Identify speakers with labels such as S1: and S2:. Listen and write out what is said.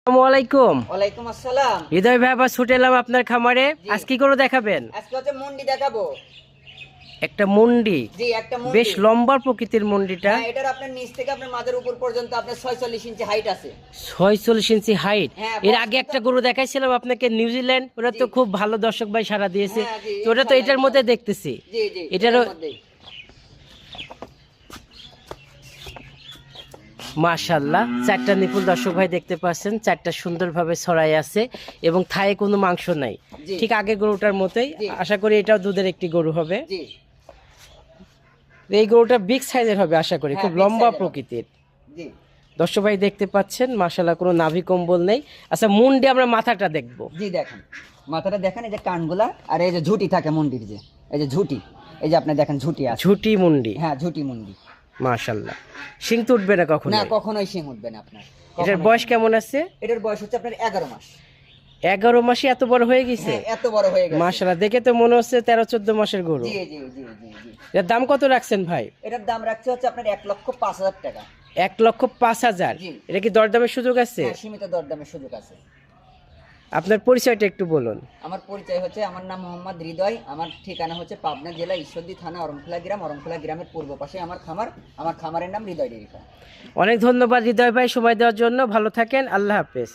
S1: আসসালামু আলাইকুম।
S2: ওয়ালাইকুম আসসালাম।
S1: হৃদয় ভাই আবার ছুটে এলাম আপনার খামারে। আজ কি করে দেখাবেন?
S2: আজকে হচ্ছে মুন্ডি দেখাবো।
S1: একটা মুন্ডি,
S2: জি একটা মুন্ডি
S1: বেশ লম্বা প্রকৃতির মুন্ডিটা।
S2: হ্যাঁ, এটার আপনার নিচ থেকে আপনার মাথার উপর পর্যন্ত আপনার 46 ইঞ্চি হাইট আছে।
S1: 46 ইঞ্চি হাইট।
S2: হ্যাঁ,
S1: এর আগে একটা গরু দেখাইছিলাম আপনাকে, নিউজিল্যান্ড, ওটা তো খুব ভালো দর্শক ভাই সাড়া দিয়েছে।
S2: হ্যাঁ, জি,
S1: তো ওটা তো এটার মধ্যে দেখতেছি।
S2: জি জি
S1: এটারও
S2: মধ্যেই।
S1: মাশাআল্লাহ, চারটা নিপুল দর্শক ভাই দেখতে পাচ্ছেন, চারটা সুন্দরভাবে ছড়াই আছে এবং থায়ে কোনো মাংস নাই,
S2: জি।
S1: ঠিক আগে গরুটার মতোই।
S2: জি।
S1: আশা করি এটাও দুধের একটি গরু হবে।
S2: জি
S1: এই গরুটা বিগ সাইজের হবে আশা করি,
S2: হ্যাঁ,
S1: খুব
S2: big
S1: লম্বা
S2: size-এর হবে।
S1: প্রকৃতির।
S2: জি
S1: দর্শক ভাই দেখতে পাচ্ছেন মাশাআল্লাহ, কোনো নাভি কম্বল নেই। আচ্ছা, মুন্ডি আমরা মাথাটা দেখবো।
S2: জি দেখেন, মাথাটা দেখেন, এই যে কানগুলা, আর এই যে ঝুটি থাকে মুন্ডির, যে এই যে ঝুটি, এই যে আপনি দেখেন ঝুটি আছে।
S1: ঝুটি মুন্ডি,
S2: হ্যাঁ ঝুটি মুন্ডি।
S1: মাশাআল্লাহ। শিং তো উঠবে না কখনো?
S2: না, কখনোই শিং উঠবে না আপনার।
S1: এটার
S2: কখনোই
S1: বয়স
S2: শিং-
S1: কেমন আছে?
S2: এটার বয়স হচ্ছে আপনার 11 মাস।
S1: 11 মাসে এত বড় হয়ে গেছে?
S2: হ্যাঁ, এত বড় হয়ে গেছে।
S1: মাশাআল্লাহ, দেখে তো মনে হচ্ছে 13-14 মাসের গরু।
S2: জি জি জি জি জি।
S1: এর দাম কত রাখছেন ভাই?
S2: এটার দাম রাখছে হচ্ছে আপনার 1,05,000 টাকা।
S1: 1,05,000।
S2: জি।
S1: এটা কি দরদামের সুযোগ আছে?
S2: হ্যাঁ, সীমিত দরদামের সুযোগ আছে।
S1: আপনার পরিচয়টা একটু বলুন।
S2: আমার পরিচয় হচ্ছে, আমার নাম মোহাম্মদ হৃদয়, আমার ঠিকানা হচ্ছে পাবনা জেলা ঈশ্বরদী থানা অরমখোলা গ্রাম। অরমখোলা গ্রামের পূর্ব পাশে আমার খামার। আমার খামারের নাম হৃদয় ডেইরি ফার্ম।
S1: অনেক ধন্যবাদ হৃদয় ভাই সময় দেওয়ার জন্য। ভালো থাকেন, আল্লাহ হাফেজ।